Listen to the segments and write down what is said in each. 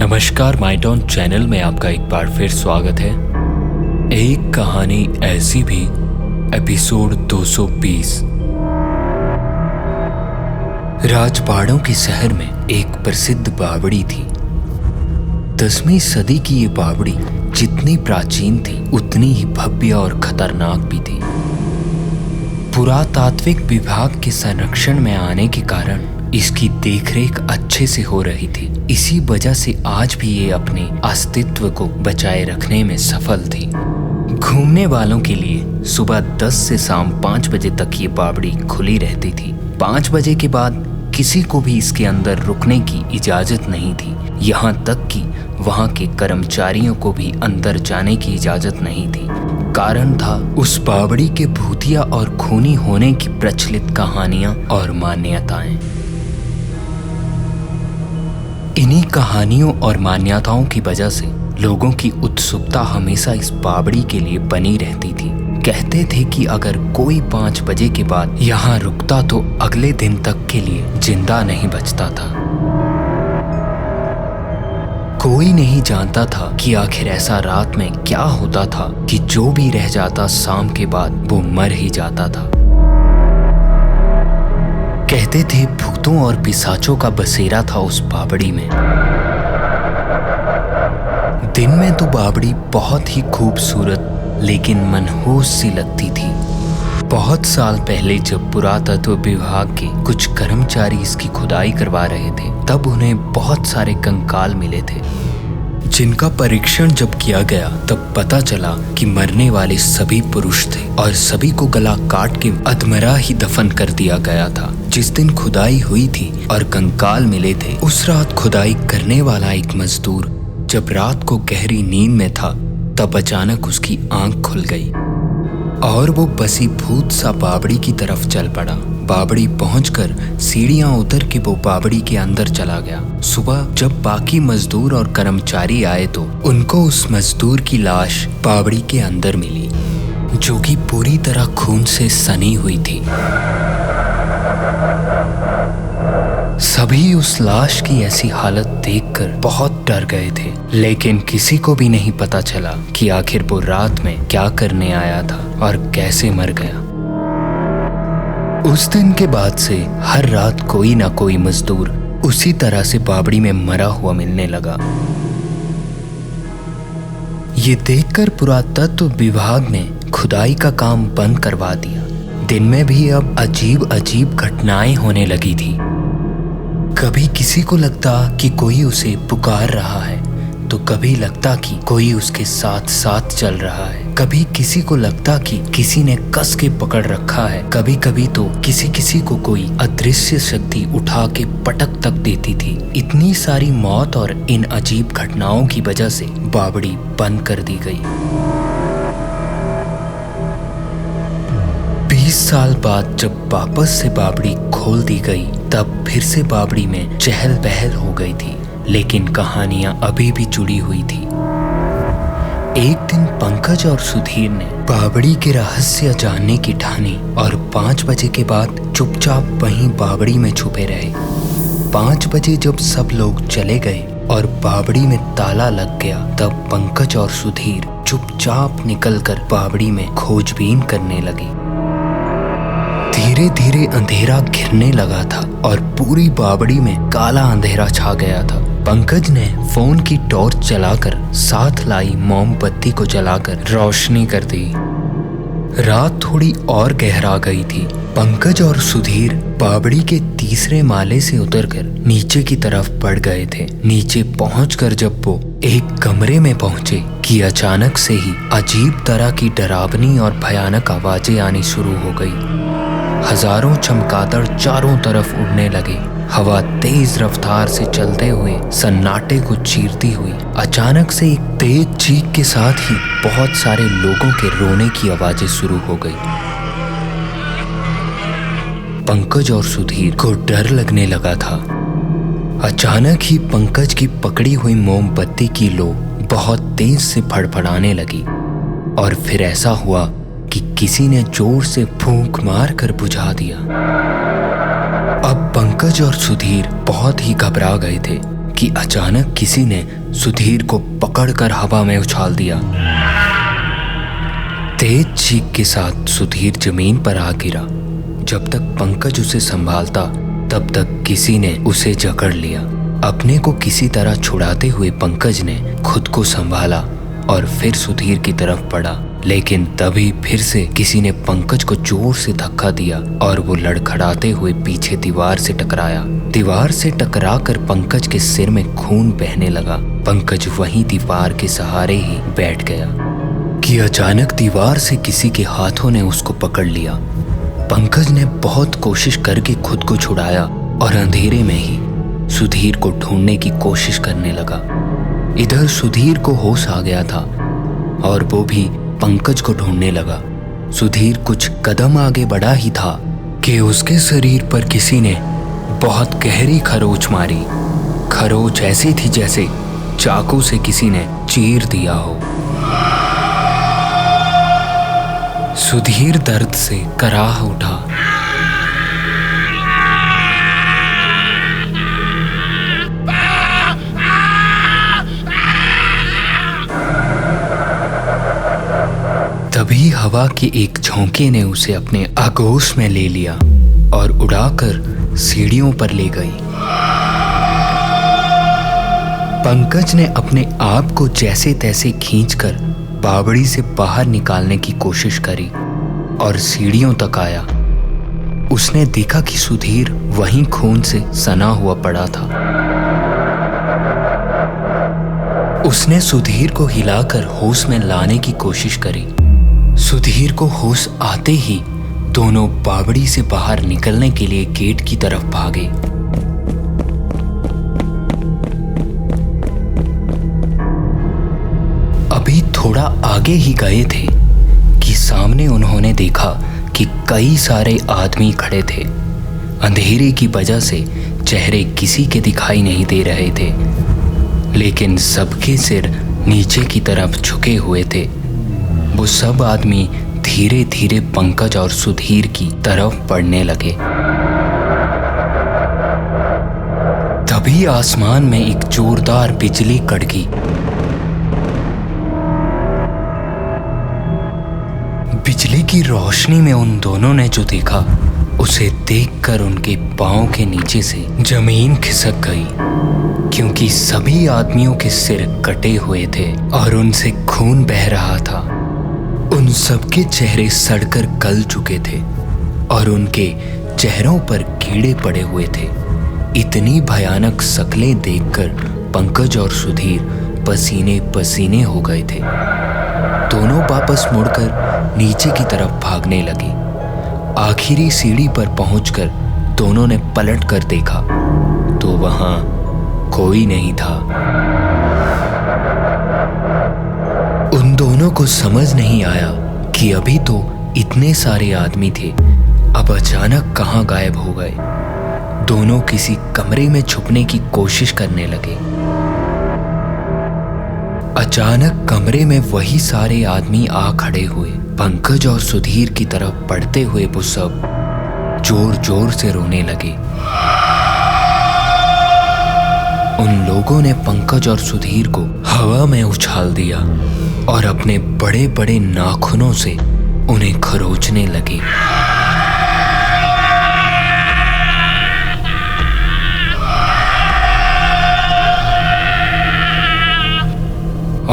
नमस्कार, my turn channel में आपका एक बार फिर स्वागत है। एक कहानी ऐसी भी, एपिसोड 220। राजवाड़ों के शहर में एक प्रसिद्ध बावड़ी थी। 10वीं सदी की ये बावड़ी जितनी प्राचीन थी उतनी ही भव्य और खतरनाक भी थी। पुरातात्विक विभाग के संरक्षण में आने के कारण इसकी देखरेख अच्छे से हो रही थी। इसी वजह से आज भी ये अपने अस्तित्व को बचाए रखने में सफल थी। घूमने वालों के लिए सुबह 10 से शाम 5 बजे तक ये बावड़ी खुली रहती थी। 5 बजे के बाद किसी को भी इसके अंदर रुकने की इजाजत नहीं थी। यहाँ तक कि वहाँ के कर्मचारियों को भी अंदर जाने की इजाजत नहीं थी। कारण था उस बावड़ी के भूतिया और खूनी होने की प्रचलित कहानियां और मान्यताएं। इन्हीं कहानियों और मान्यताओं की वजह से लोगों की उत्सुकता हमेशा इस बावड़ी के लिए बनी रहती थी। कहते थे कि अगर कोई 5 बजे के बाद यहाँ रुकता तो अगले दिन तक के लिए जिंदा नहीं बचता था। कोई नहीं जानता था कि आखिर ऐसा रात में क्या होता था कि जो भी रह जाता शाम के बाद वो मर ही जाता था। कहते थे भूतों और पिशाचों का बसेरा था उस बावड़ी में। दिन में तो बावड़ी बहुत ही खूबसूरत लेकिन मनहूस सी लगती थी। बहुत साल पहले जब पुरातत्व विभाग के कुछ कर्मचारी इसकी खुदाई करवा रहे थे तब उन्हें बहुत सारे कंकाल मिले थे, जिनका परीक्षण जब किया गया तब पता चला कि मरने वाले सभी पुरुष थे और सभी को गला काट के अधमरा ही दफन कर दिया गया था। जिस दिन खुदाई हुई थी और कंकाल मिले थे उस रात खुदाई करने वाला एक मजदूर जब रात को गहरी नींद में था तब अचानक उसकी आंख खुल गई और वो बसी भूत सा बावड़ी की तरफ चल पड़ा। बावड़ी पहुंचकर सीढ़ियां उतर के वो बावड़ी के अंदर चला गया। सुबह जब बाकी मजदूर और कर्मचारी आए तो उनको उस मजदूर की लाश बावड़ी के अंदर मिली, जो कि पूरी तरह खून से सनी हुई थी। सभी उस लाश की ऐसी हालत देखकर बहुत डर गए थे, लेकिन किसी को भी नहीं पता चला कि आखिर वो रात में क्या करने आया था और कैसे मर गया। उस दिन के बाद से हर रात कोई ना कोई मजदूर उसी तरह से बावड़ी में मरा हुआ मिलने लगा। ये देखकर पुरातत्व विभाग ने खुदाई का काम बंद करवा दिया। दिन में भी अब अजीब अजीब घटनाएं होने लगी थी। कभी किसी को लगता कि कोई उसे पुकार रहा है तो कभी लगता कि कोई उसके साथ साथ चल रहा है। कभी किसी को लगता कि किसी ने कस के पकड़ रखा है। कभी कभी तो किसी को कोई अदृश्य शक्ति उठा के पटक तक देती थी। इतनी सारी मौत और इन अजीब घटनाओं की वजह से बावड़ी बंद कर दी गई। 20 साल बाद जब वापस से बावड़ी खोल दी गई तब फिर से बावड़ी में चहल पहल हो गई थी, लेकिन कहानियां अभी भी जुड़ी हुई थी। एक दिन पंकज और सुधीर ने बावड़ी के रहस्य जानने की ठानी और 5 बजे के बाद चुपचाप वहीं बावड़ी में छुपे रहे। 5 बजे जब सब लोग चले गए और बावड़ी में ताला लग गया तब पंकज और सुधीर चुपचाप निकलकर बावड़ी में खोजबीन करने लगे। धीरे धीरे अंधेरा घिरने लगा था और पूरी बावड़ी में काला अंधेरा छा गया था। पंकज ने फोन की टॉर्च जलाकर साथ लाई मोमबत्ती को जलाकर रोशनी कर दी। रात थोड़ी और गहरा गई थी। पंकज और सुधीर बावड़ी के तीसरे माले से उतरकर नीचे की तरफ बढ़ गए थे। नीचे पहुंचकर जब वो एक कमरे में पहुंचे कि अचानक से ही अजीब तरह की डरावनी और भयानक आवाजें आनी शुरू हो गई। हजारों चमगादड़ चारों तरफ उड़ने लगे। हवा तेज रफ्तार से चलते हुए सन्नाटे को चीरती हुई अचानक से एक तेज चीख के साथ ही बहुत सारे लोगों के रोने की आवाजें शुरू हो गई। पंकज और सुधीर को डर लगने लगा था। अचानक ही पंकज की पकड़ी हुई मोमबत्ती की लो बहुत तेज से फड़फड़ाने लगी और फिर ऐसा हुआ कि किसी ने जोर से फूंक मार कर बुझा दिया। अब पंकज और सुधीर बहुत ही घबरा गए थे। कि अचानक किसी ने सुधीर को पकड़कर हवा में उछाल दिया। तेज चीख के साथ सुधीर जमीन पर आ गिरा। जब तक पंकज उसे संभालता तब तक किसी ने उसे जकड़ लिया। अपने को किसी तरह छुड़ाते हुए पंकज ने खुद को संभाला और फिर सुधीर की तरफ बढ़ा, लेकिन तभी फिर से किसी ने पंकज को जोर से धक्का दिया और वो लड़खड़ाते हुए पीछे दीवार से टकराया। दीवार से टकराकर पंकज के सिर में खून बहने लगा। पंकज वहीं दीवार के सहारे ही बैठ गया कि अचानक दीवार से किसी के हाथों ने उसको पकड़ लिया। पंकज ने बहुत कोशिश करके खुद को छुड़ाया और अंधेरे में ही सुधीर को ढूंढने की कोशिश करने लगा। इधर सुधीर को होश आ गया था और वो भी पंकज को ढूंढने लगा। सुधीर कुछ कदम आगे बढ़ा ही था कि उसके शरीर पर किसी ने बहुत गहरी खरोंच मारी। खरोंच ऐसी थी जैसे चाकू से किसी ने चीर दिया हो। सुधीर दर्द से कराह उठा। तभी हवा के एक झोंके ने उसे अपने आगोश में ले लिया और उड़ाकर सीढ़ियों पर ले गई। पंकज ने अपने आप को जैसे तैसे खींचकर बावड़ी से बाहर निकालने की कोशिश करी और सीढ़ियों तक आया। उसने देखा कि सुधीर वहीं खून से सना हुआ पड़ा था। उसने सुधीर को हिलाकर होश में लाने की कोशिश करी। सुधीर को होश आते ही दोनों बावड़ी से बाहर निकलने के लिए गेट की तरफ भागे। अभी थोड़ा आगे ही गए थे कि सामने उन्होंने देखा कि कई सारे आदमी खड़े थे। अंधेरे की वजह से चेहरे किसी के दिखाई नहीं दे रहे थे, लेकिन सबके सिर नीचे की तरफ झुके हुए थे। वो सब आदमी धीरे धीरे पंकज और सुधीर की तरफ बढ़ने लगे। तभी आसमान में एक जोरदार बिजली कड़की। बिजली की रोशनी में उन दोनों ने जो देखा, उसे देखकर उनके पांव के नीचे से जमीन खिसक गई, क्योंकि सभी आदमियों के सिर कटे हुए थे और उनसे खून बह रहा था। उन सबके चेहरे सड़कर गल चुके थे और उनके चेहरों पर कीड़े पड़े हुए थे। इतनी भयानक शक्लें देखकर पंकज और सुधीर पसीने पसीने हो गए थे। दोनों वापस मुड़कर नीचे की तरफ भागने लगे। आखिरी सीढ़ी पर पहुंचकर दोनों ने पलट कर देखा तो वहां कोई नहीं था। उन दोनों को समझ नहीं आया कि अभी तो इतने सारे आदमी थे, अब अचानक कहां गायब हो गए। दोनों किसी कमरे में छुपने की कोशिश करने लगे। अचानक कमरे में वही सारे आदमी आ खड़े हुए। पंकज और सुधीर की तरफ बढ़ते हुए वो सब जोर जोर से रोने लगे। उन लोगों ने पंकज और सुधीर को हवा में उछाल दिया और अपने बड़े बड़े नाखूनों से उन्हें खरोंचने लगे।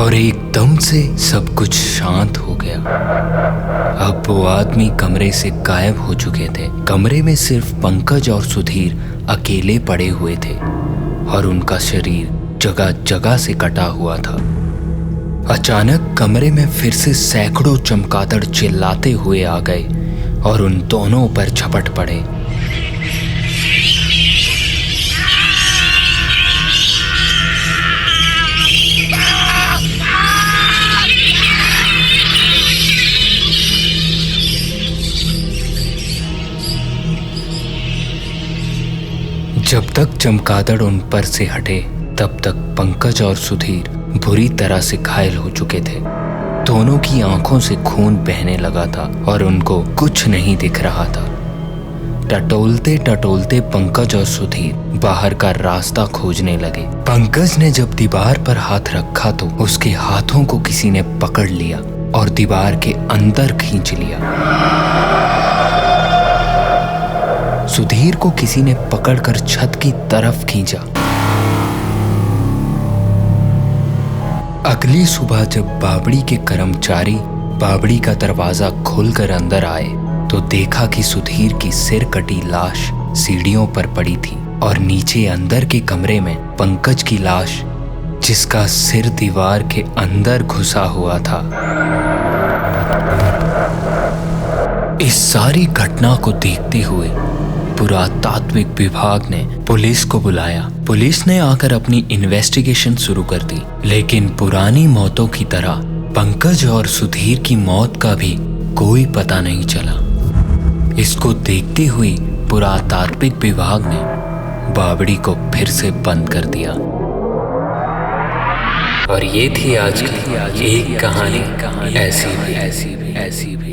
और एकदम से सब कुछ शांत हो गया। अब वो आदमी कमरे से गायब हो चुके थे। कमरे में सिर्फ पंकज और सुधीर अकेले पड़े हुए थे और उनका शरीर जगह जगह से कटा हुआ था। अचानक कमरे में फिर से सैकड़ों चमगादड़ चिल्लाते हुए आ गए और उन दोनों पर झपट पड़े। जब तक चमगादड़ उन पर से हटे तब तक पंकज और सुधीर बुरी तरह से घायल हो चुके थे। दोनों की आंखों से खून बहने लगा था और उनको कुछ नहीं दिख रहा था। टटोलते टटोलते पंकज और सुधीर बाहर का रास्ता खोजने लगे। पंकज ने जब दीवार पर हाथ रखा तो उसके हाथों को किसी ने पकड़ लिया और दीवार के अंदर खींच लिया। सुधीर को किसी ने पकड़कर छत की तरफ खींचा। अगली सुबह जब बावड़ी के कर्मचारी बावड़ी का दरवाजा खोलकर अंदर आए तो देखा कि सुधीर की सिर कटी लाश सीढ़ियों पर पड़ी थी और नीचे अंदर के कमरे में पंकज की लाश जिसका सिर दीवार के अंदर घुसा हुआ था। इस सारी घटना को देखते हुए पुरातात्विक विभाग ने पुलिस को बुलाया। पुलिस ने आकर अपनी इन्वेस्टिगेशन शुरू कर दी, लेकिन पुरानी मौतों की तरह पंकज और सुधीर की मौत का भी कोई पता नहीं चला। इसको देखते हुए पुरातात्विक विभाग ने बावड़ी को फिर से बंद कर दिया। और ये थी आज की एक कहानी ऐसी भी।